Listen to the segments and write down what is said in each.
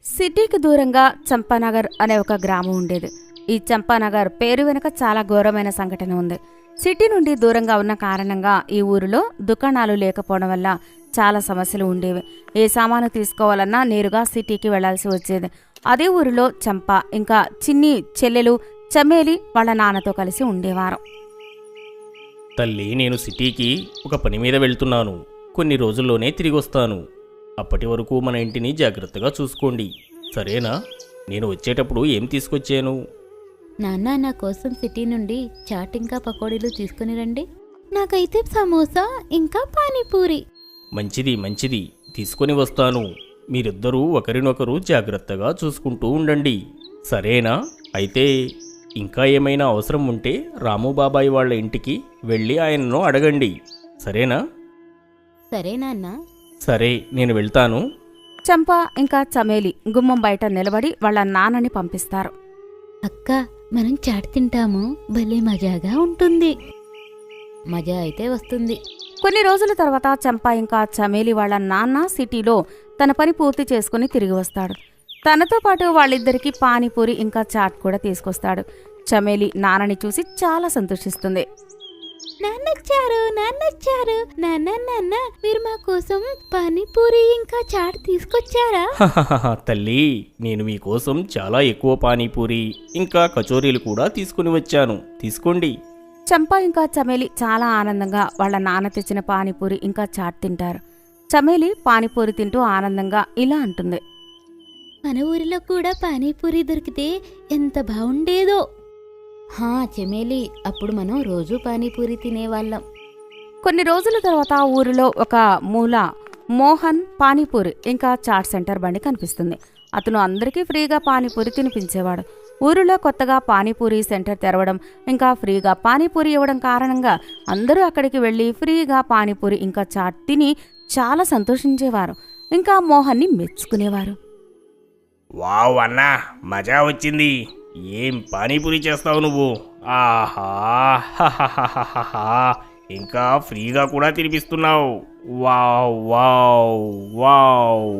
సిటీకి దూరంగా చంపానగర్ అనే ఒక గ్రామం ఉండేది. ఈ చంపానగర్ పేరు వెనుక చాలా ఘోరమైన సంఘటన ఉంది. సిటీ నుండి దూరంగా ఉన్న కారణంగా ఈ ఊరిలో దుకాణాలు లేకపోవడం వల్ల చాలా సమస్యలు ఉండేవి. ఏ సామాను తీసుకోవాలన్నా నేరుగా సిటీకి వెళ్లాల్సి వచ్చేది. అదే ఊరిలో చంప ఇంకా చిన్ని చెల్లెలు చమేలి వాళ్ళ నాన్నతో కలిసి ఉండేవారు. తల్లి, నేను సిటీకి ఒక పని మీద వెళ్తున్నాను. కొన్ని రోజుల్లోనే తిరిగి వస్తాను. అప్పటి వరకు మన ఇంటిని జాగ్రత్తగా చూసుకోండి, సరేనా? నేను వచ్చేటప్పుడు ఏం తీసుకొచ్చాను? నాన్న, నా కోసం సిటీ నుండి చాట్ ఇంకా పకోడీలు తీసుకుని రండి. నాకైతే సమోసా ఇంకా పానీపూరి. మంచిది మంచిది, తీసుకొని వస్తాను. మీరిద్దరూ ఒకరినొకరు జాగ్రత్తగా చూసుకుంటూ ఉండండి, సరేనా? అయితే ఇంకా ఏమైనా అవసరం ఉంటే రాము బాబాయ్ వాళ్ళ ఇంటికి వెళ్ళి ఆయనను అడగండి, సరేనా? సరే నాన్న. సరే, నేను వెళ్తాను. చంప ఇంకా చమేలి గుమ్మం బయట నిలబడి వాళ్ళ నాన్నని పంపిస్తారు. అక్క, మనం చాట్ తింటాము, భలే మజాగా ఉంటుంది. మజా అయితే వస్తుంది. కొన్ని రోజుల తర్వాత చంప ఇంకా చమేలి వాళ్ళ నాన్న సిటీలో తన పని పూర్తి చేసుకుని తిరిగి వస్తాడు. తనతో పాటు వాళ్ళిద్దరికీ పానీపూరి ఇంకా చాట్ కూడా తీసుకొస్తాడు. చమేలి నాన్నని చూసి చాలా సంతోషిస్తుంది. నాన్నొచ్చారు, నాన్నొచ్చారు. నాన్న నాన్న, మీరు మా కోసం పానీపూరి ఇంకా చాట్ తీసుకొచ్చారా? తల్లి, నేను మీకోసం చాలా ఎక్కువ పానీపూరి ఇంకా కచోరీలు కూడా తీసుకుని వచ్చాను, తీసుకోండి. చంప ఇంకా చమేలి చాలా ఆనందంగా వాళ్ళ నాన్న తెచ్చిన పానీపూరి ఇంకా చాట్ తింటారు. చమేలి పానీపూరి తింటూ ఆనందంగా ఇలా అంటుంది. మన ఊరిలో కూడా పానీపూరి దొరికితే ఎంత బాగుండేదో. చెమేలి, అప్పుడు మనం రోజూ పానీపూరి తినేవాళ్ళం. కొన్ని రోజుల తర్వాత ఊరిలో ఒక మూల మోహన్ పానీపూరి ఇంకా చాట్ సెంటర్ బండి కనిపిస్తుంది. అతను అందరికీ ఫ్రీగా పానీపూరి తినిపించేవాడు. ఊరిలో కొత్తగా పానీపూరి సెంటర్ తెరవడం ఇంకా ఫ్రీగా పానీపూరి ఇవ్వడం కారణంగా అందరూ అక్కడికి వెళ్లి ఫ్రీగా పానీపూరి ఇంకా చాట్ తిని చాలా సంతోషించేవారు. ఇంకా మోహన్ని మెచ్చుకునేవారు. వావ్ అన్నా, మజా వచ్చింది. ఏం పానీపూరి చేస్తావు నువ్వు? ఆహా, ఇంకా ఫ్రీగా కూడా తినిపిస్తున్నావు. Wow wow wow.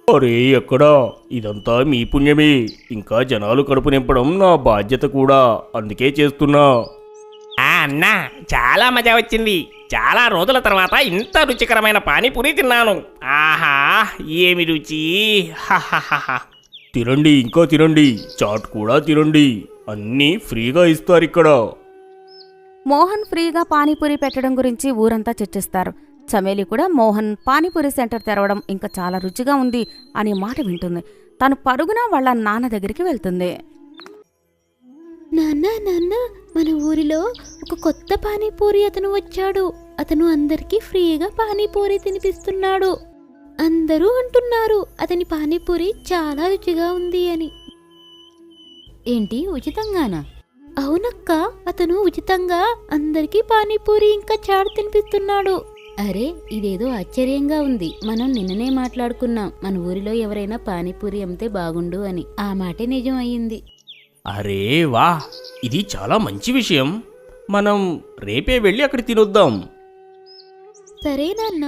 అరే ఎక్కడా, ఇదంతా మీ పుణ్యమే. ఇంకా జనాలు కడుపు నింపడం నా బాధ్యత కూడా, అందుకే చేస్తున్నా. అన్నా, చాలా మజా వచ్చింది. చాలా రోజుల తర్వాత ఇంత రుచికరమైన పానీపూరి తిన్నాను. ఆహా, ఏమి రుచి. తినండి, ఇంకా తినండి. చాట్ కూడా తినండి, అన్నీ ఫ్రీగా ఇస్తారు ఇక్కడ. మోహన్ ఫ్రీగా పానీపూరి పెట్టడం గురించి ఊరంతా చర్చిస్తారు. చమేలి కూడా మోహన్ పానీపూరి సెంటర్ తెరవడం ఇంకా చాలా రుచిగా ఉంది అనే మాట వింటుంది. తను పరుగున వాళ్ళ నాన్న దగ్గరికి వెళ్తుంది. నాన్న నాన్న, మన ఊరిలో ఒక కొత్త పానీపూరి అతను వచ్చాడు. అతను అందరికీ ఫ్రీగా పానీపూరి తినిపిస్తున్నాడు. అందరూ అంటున్నారు అతని పానీపూరి చాలా రుచిగా ఉంది అని. ఏంటి, ఉచితంగానా? అవునక్క, అతను ఉచితంగా అందరికీ పానీపూరి ఇంకా చాట్ తినిపిస్తున్నాడు. అరే, ఇదేదో ఆశ్చర్యంగా ఉంది. మనం నిన్ననే మాట్లాడుకున్నాం మన ఊరిలో ఎవరైనా పానీపూరి అమ్మితే బాగుండు అని. ఆ మాటే నిజం అయ్యింది. అరే వా, ఇది చాలా మంచి విషయం. మనం రేపే వెళ్ళి అక్కడ తినొద్దాం. సరే నాన్న.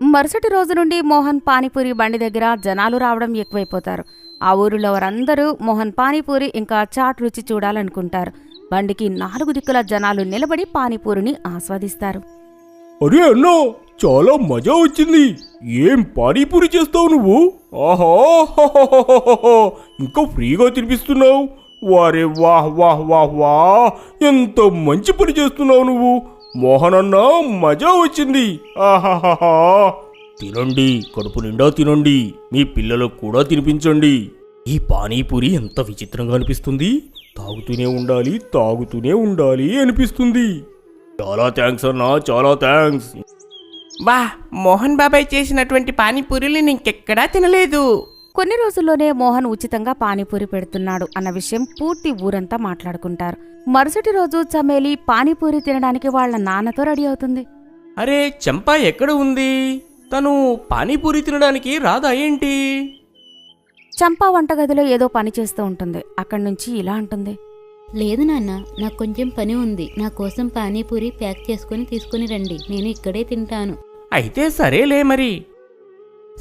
మరుసటి రోజు నుండి మోహన్ పానీపూరి బండి దగ్గర జనాలు రావడం ఎక్కువైపోతారు. ఆ ఊరిలో వారందరూ మోహన్ పానీపూరి ఇంకా చాట్ రుచి చూడాలనుకుంటారు. బండికి 4 దిక్కుల జనాలు నిలబడి పానీపూరిని ఆస్వాదిస్తారు. అరే అన్నా, చాలా మజా వచ్చింది. ఏం పానీపూరి చేస్తావు నువ్వు? ఆహా, ఇంకా ఫ్రీగా తినిపిస్తున్నావు. వారే వాహ్ వాహ్ వాహ్ వా, ఎంత మంచి పని చేస్తున్నావు నువ్వు. మోహన్ అన్నా, మజా వచ్చింది. ఆహాహా, తినండి, కడుపు నిండా తినండి. మీ పిల్లలకు కూడా తినిపించండి. ఈ పానీపూరి ఎంత విచిత్రంగా అనిపిస్తుంది. తాగుతూనే ఉండాలి, తాగుతూనే ఉండాలి అనిపిస్తుంది. చాలా థ్యాంక్స్ అన్నా, చాలా థ్యాంక్స్. బా, మోహన్ బాబాయ్ చేసినటువంటి పానీపూరీలు నేను ఇంకెక్కడా తినలేదు. కొన్ని రోజుల్లోనే మోహన్ ఉచితంగా పానీపూరి పెడుతున్నాడు అన్న విషయం పూర్తి ఊరంతా మాట్లాడుకుంటారు. మరుసటి రోజు చమేలి పానీపూరి తినడానికి వాళ్ళ నాన్నతో రెడీ అవుతుంది. అరే, చంపా ఎక్కడ ఉంది? తను పానీపూరి తినడానికి రాదా ఏంటి? చంపా వంటగదిలో ఏదో పని చేస్తూ ఉంటుంది. అక్కడి నుంచి ఇలా అంటుంది. లేదు నాన్న, నాకు కొంచెం పని ఉంది. నా కోసం పానీపూరి ప్యాక్ చేసుకుని తీసుకుని రండి. నేను ఇక్కడే తింటాను. అయితే సరేలే మరి.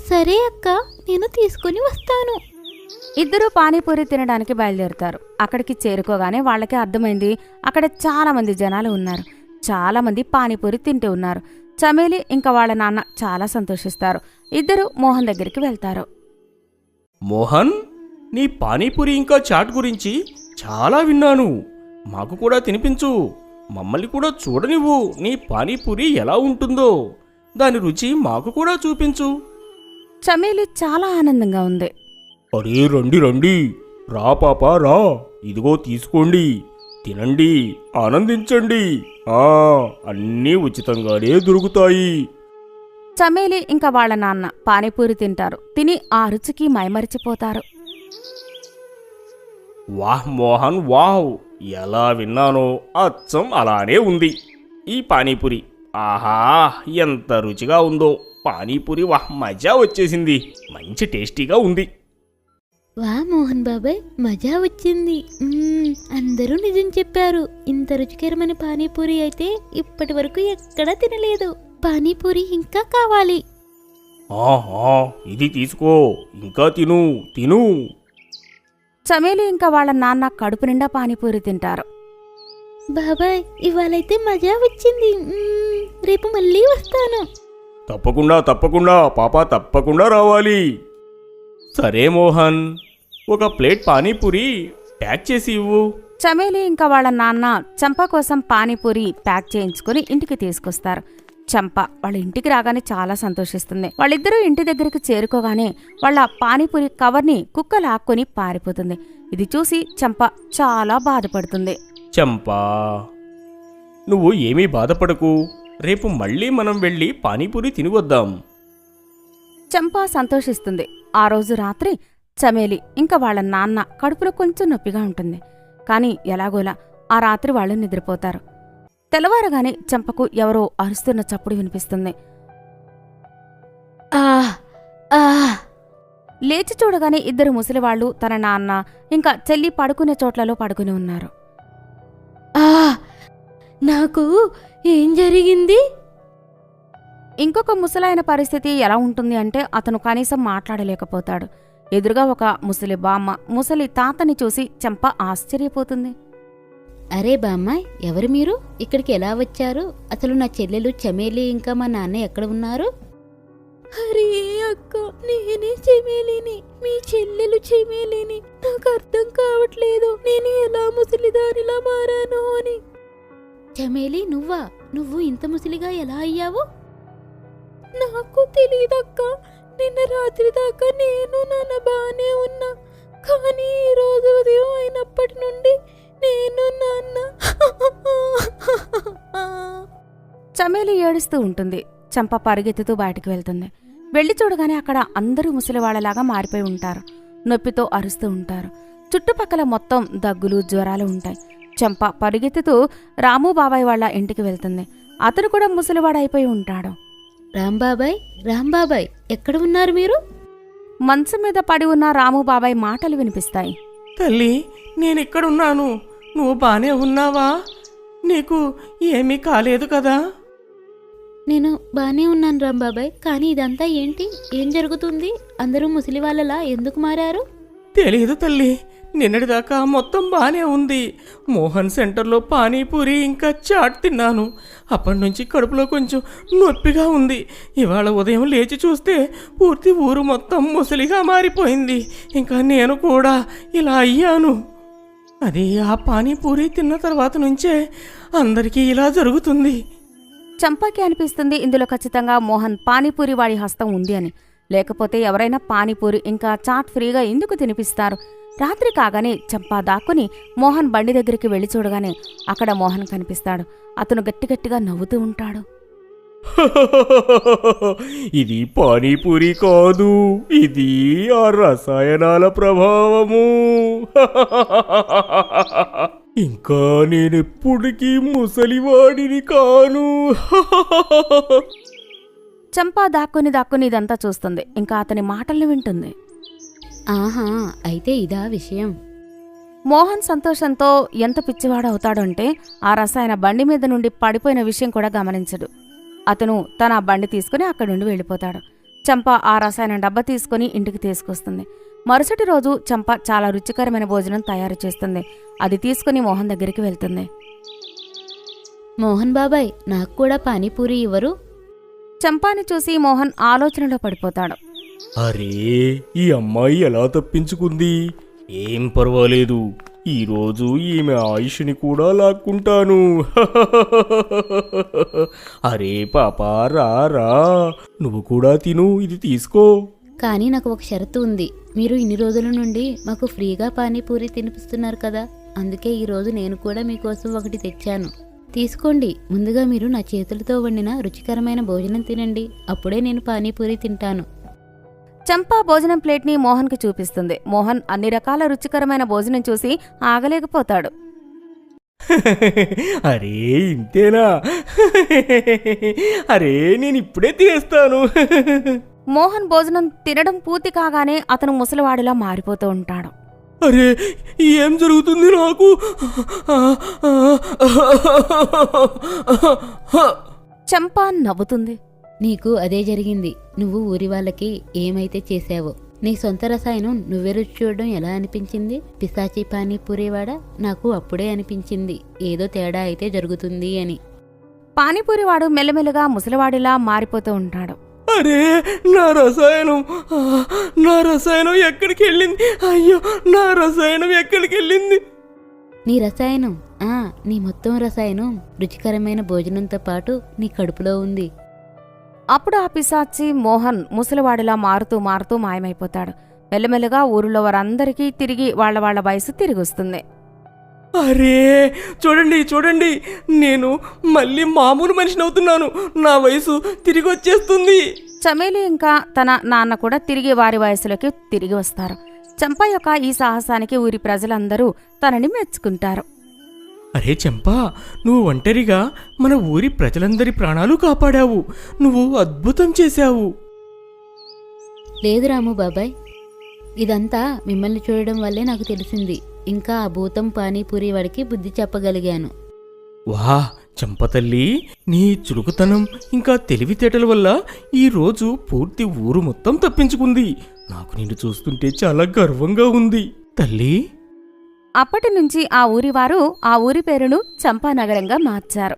సరే అక్క, నేను తీసుకొని వస్తాను. ఇద్దరూ పానీపూరి తినడానికి బయలుదేరుతారు. అక్కడికి చేరుకోగానే వాళ్ళకి అర్థమైంది అక్కడ చాలా మంది జనాలు ఉన్నారు. చాలా మంది పానీపూరి తింటూ ఉన్నారు. చమేలి ఇంకా వాళ్ళ నాన్న చాలా సంతోషిస్తారు. ఇద్దరు మోహన్ దగ్గరికి వెళ్తారు. మోహన్, నీ పానీపూరి ఇంకా చాట్ గురించి చాలా విన్నాను. మాకు కూడా తినిపించు. మమ్మల్ని కూడా చూడనివ్వు. నీ పానీపూరి ఎలా ఉంటుందో దాని రుచి మాకు కూడా చూపించు. చమేలి చాలా ఆనందంగా ఉంది. అరే రండి రండి, రా పాప రా, ఇదిగో తీసుకోండి, తినండి, ఆనందించండి. అన్నీ ఉచితంగానే దొరుకుతాయి. చమేలి ఇంకా వాళ్ళ నాన్న పానీపూరి తింటారు. తిని ఆ రుచికి మైమరిచిపోతారు. వాహ్ మోహన్, వావ్, ఎలా విన్నానో అచ్చం అలానే ఉంది ఈ పానీపూరి. ఆహా, ఎంత రుచిగా ఉందో పానీపూరి. వాహ్, మజా వచ్చేసింది. మంచి టేస్టీగా ఉంది. వా మోహన్ బాబాయ్, మజా వచ్చింది. అందరూ నిజం చెప్పారు. ఇంత రుచికరమైన పానీపూరి అయితే ఇప్పటి వరకు ఎక్కడా తినలేదు. పానీపూరి ఇంకా కావాలి. ఆహా, ఇది తీసుకో, ఇంకా తిను తిను. చమేలి ఇంకా వాళ్ళ నాన్న కడుపు నిండా పానీపూరి తింటారు. బాబాయ్, ఇవాళైతే మజా వచ్చింది. రేపు మళ్ళీ వస్తాను. తప్పకుండా తప్పకుండా పాప, తప్పకుండా రావాలి. సరే మోహన్, ఒక ప్లేట్ పానీపూరి ప్యాక్ చేసి ఇవ్వు. చమేలి ఇంకా వాళ్ళ నాన్న చంప కోసం పానీపూరి ప్యాక్ చేయించుకుని ఇంటికి తీసుకొస్తారు. చంప వాళ్ళ ఇంటికి రాగానే చాలా సంతోషిస్తుంది. వాళ్ళిద్దరూ ఇంటి దగ్గరికి చేరుకోగానే వాళ్ళ పానీపూరి కవర్ని కుక్క లాక్కొని పారిపోతుంది. ఇది చూసి చంప చాలా బాధపడుతుంది. చంపా, నువ్వు ఏమీ బాధపడకు. రేపు మళ్ళీ మనం వెళ్ళి పానీపూరి తినివద్దాం. చంప సంతోషిస్తుంది. ఆ రోజు రాత్రి చమేలి ఇంకా వాళ్ళ నాన్న కడుపులో కొంచెం నొప్పిగా ఉంటుంది. కానీ ఎలాగోలా ఆ రాత్రి వాళ్ళు నిద్రపోతారు. తెల్లవారగానే చంపకు ఎవరో అరుస్తున్న చప్పుడు వినిపిస్తుంది. లేచి చూడగానే ఇద్దరు ముసలివాళ్లు తన నాన్న ఇంకా చెల్లి పడుకునే చోట్లలో పడుకుని ఉన్నారు. నాకు ఏం జరిగింది? ఇంకొక ముసలాయన పరిస్థితి ఎలా ఉంటుంది అంటే అతను కనీసం మాట్లాడలేకపోతాడు. ఎదురుగా ఒక ముసలి బామ్మ ముసలి తాతని చూసి చంప ఆశ్చర్యపోతుంది. అరే బామ్మాయ్, ఎవరు మీరు? ఇక్కడికి ఎలా వచ్చారు? అసలు నా చెల్లెలు చమేలి ఇంకా మా నాన్న ఎక్కడ ఉన్నారు? అరే అక్క, నేనే చమేలిని. మీ చెల్లెలు చమేలిని. నాకు అర్థం కావట్లేదు నేను ఎలా ముసలిదానిలా మారాను అని. చమేలి, నువ్వా? నువ్వు ఇంత ముసలిగా ఎలా అయ్యావు? నాకు తెలీదక్క. నిన్న రాత్రి దాకా నేను నాన్న బానే ఉన్నా. కానీ ఈ రోజు ఉదయం అయినప్పటి నుండి నేను నాన్న. చమేలి ఏడుస్తూ ఉంటుంది. చంప పరిగెత్తుతూ బయటికి వెళ్తుంది. వెళ్లి చూడగానే అక్కడ అందరూ ముసలివాళ్లలాగా మారిపోయి ఉంటారు. నొప్పితో అరుస్తూ ఉంటారు. చుట్టుపక్కల మొత్తం దగ్గులు జ్వరాలు ఉంటాయి. చంప పరిగెత్తుతూ రాము బాబాయ్ వాళ్ళ ఇంటికి వెళ్తుంది. అతను కూడా ముసలివాడైపోయి ఉంటాడు. రాంబాబాయ్, ఎక్కడ ఉన్నారు మీరు? మంచం మీద పడి ఉన్న రాము బాబాయ్ మాటలు వినిపిస్తాయి. తల్లి, నేనిక్కడున్నాను. నువ్వు బానే ఉన్నావా? నీకు ఏమీ కాలేదు కదా? నేను బానే ఉన్నాను రాంబాబాయ్. కానీ ఇదంతా ఏంటి? ఏం జరుగుతుంది? అందరూ ముసలి వాళ్ళలా ఎందుకు మారారు? తెలీదు తల్లి. నిన్నటిదాకా మొత్తం బానే ఉంది. మోహన్ సెంటర్లో పానీపూరి ఇంకా చాట్ తిన్నాను. అప్పటి నుంచి కడుపులో కొంచెం నొప్పిగా ఉంది. ఇవాళ ఉదయం లేచి చూస్తే పూర్తి ఊరు మొత్తం ముసలిగా మారిపోయింది. ఇంకా నేను కూడా ఇలా అయ్యాను. అది ఆ పానీపూరి తిన్న తర్వాత నుంచే అందరికీ ఇలా జరుగుతుంది. చంపకి అనిపిస్తుంది ఇందులో ఖచ్చితంగా మోహన్ పానీపూరి వాడి హస్తం ఉంది అని. లేకపోతే ఎవరైనా పానీపూరి ఇంకా చాట్ ఫ్రీగా ఎందుకు తినిపిస్తారు? రాత్రి కాగానే చంపా దాక్కుని మోహన్ బండి దగ్గరికి వెళ్లి చూడగానే అక్కడ మోహన్ కనిపిస్తాడు. అతను గట్టిగట్టిగా నవ్వుతూ ఉంటాడు. ఇది పానీపూరి కాదు, ఇది ఆ రసాయనాల ప్రభావము. ఇంకా నేనెప్పటికీ ముసలివాడిని కాను. చంపా దాక్కుని ఇదంతా చూస్తుంది. ఇంకా అతని మాటల్ని వింటుంది. ఆహా, అయితే ఇదా విషయం. మోహన్ సంతోషంతో ఎంత పిచ్చివాడు అవుతాడంటే ఆ రసాయన బండి మీద నుండి పడిపోయిన విషయం కూడా గమనించడు. అతను తన బండి తీసుకుని అక్కడి నుండి వెళ్ళిపోతాడు. చంప ఆ రసాయనం డబ్బా తీసుకుని ఇంటికి తీసుకొస్తుంది. మరుసటి రోజు చంప చాలా రుచికరమైన భోజనం తయారు చేస్తుంది. అది తీసుకుని మోహన్ దగ్గరికి వెళ్తుంది. మోహన్ బాబాయ్, నాకు కూడా పానీపూరి ఇవ్వరు? చంపాని చూసి మోహన్ ఆలోచనలో పడిపోతాడు. అరే, ఈ అమ్మాయి ఎలా తప్పించుకుంది? ఏం పర్వాలేదు, ఈరోజు ఈమె ఆయుష్ని కూడా లాక్కుంటాను. అరే పాపా, రా రా, నువ్వు కూడా తిను, ఇది తీసుకో. కానీ నాకు ఒక షరతు ఉంది. మీరు ఇన్ని రోజుల నుండి మాకు ఫ్రీగా పానీపూరి తినిపిస్తున్నారు కదా, అందుకే ఈరోజు నేను కూడా మీకోసం ఒకటి తెచ్చాను. తీసుకోండి. ముందుగా మీరు నా చేతులతో వండిన రుచికరమైన భోజనం తినండి, అప్పుడే నేను పానీపూరి తింటాను. చంప భోజనం ప్లేట్ని మోహన్కి చూపిస్తుంది. మోహన్ అన్ని రకాల రుచికరమైన భోజనం చూసి ఆగలేకపోతాడు. అరే, ఇంతేనా? అరే, నేను ఇప్పుడే తినేస్తాను. మోహన్ భోజనం తినడం పూర్తి కాగానే అతను ముసలివాడిలా మారిపోతూ ఉంటాడు. అరే, ఏం జరుగుతుంది నాకు? చంప నవ్వుతుంది. నీకు అదే జరిగింది. నువ్వు ఊరి వాళ్ళకి ఏమైతే చేశావో, నీ సొంత రసాయనం నువ్వే రుచి చూడడం ఎలా అనిపించింది? పిశాచి పానీపూరివాడా, నాకు అప్పుడే అనిపించింది ఏదో తేడా అయితే జరుగుతుంది అని. పానీపూరివాడు మెల్లమెల్లగా ముసలివాడిలా మారిపోతూ ఉంటాడు. అరే, నా రసాయనం ఎక్కడికి వెళ్ళింది? అయ్యో, నా రసాయనం ఎక్కడికి వెళ్ళింది? నీ రసాయనం, నీ మొత్తం రసాయనం రుచికరమైన భోజనంతో పాటు నీ కడుపులో ఉంది. అప్పుడు ఆ పిశాచి మోహన్ ముసలివాడిలా మారుతూ మారుతూ మాయమైపోతాడు. మెల్లమెల్లగా ఊరిలో వారందరికీ తిరిగి వాళ్ళ వయసు తిరిగొస్తుంది. అరే, చూడండి, నేను మళ్ళీ మామూలు మనిషిని అవుతున్నాను. నా వయసు తిరిగి వచ్చేస్తుంది. చమేలి ఇంకా తన నాన్న కూడా తిరిగి వారి వయసులోకి తిరిగి వస్తారు. చంప యొక్క ఈ సాహసానికి ఊరి ప్రజలందరూ తనని మెచ్చుకుంటారు. అరే చంపా, నువ్వు ఒంటరిగా మన ఊరి ప్రజలందరి ప్రాణాలు కాపాడావు. నువ్వు అద్భుతం చేశావు. లేదు రాము బాబాయ్, ఇదంతా మిమ్మల్ని చూడడం వల్లే నాకు తెలిసింది. ఇంకా ఆ భూతం పానీపూరి వాడికి బుద్ధి చెప్పగలిగాను. వా చంపతల్లి, నీ చురుకుతనం ఇంకా తెలివితేటల వల్ల ఈ రోజు పూర్తి ఊరు మొత్తం తప్పించుకుంది. నాకు నిన్ను చూస్తుంటే చాలా గర్వంగా ఉంది తల్లి. అప్పటి నుంచి ఆ ఊరివారు ఆ ఊరి పేరును చంపానగరంగా మార్చారు.